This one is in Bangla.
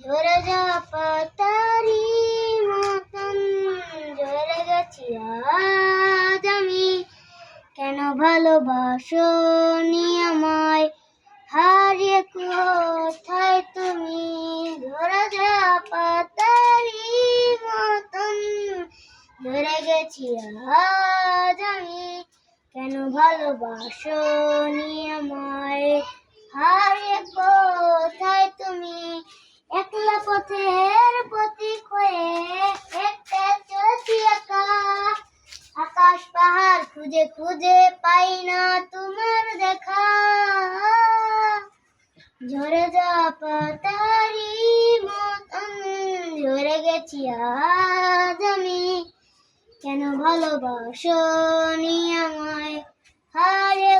ঝরে যাওয়া পাতারি মতন ঝরে গেছি আজ আমি। কেন ভালোবাসোনি আমায়, হারিয়ে কোথায় তুমি? ঝরে যাওয়া পাতারি মতন ঝরে গেছি আজ আমি। কেন ভালোবাসোনি আমায়, হারিয়ে কোথায় তুমি? একলা পথের পথিক হয়ে হেঁটে চলছি একা, আকাশ পাহাড় খুঁজে খুঁজে পাই না তোমার দেখা। ঝরে যাওয়া পাতারি মতন ঝরে গেছি আজ আমি। কেন ভালোবাসোনি আমায়, হারিয়ে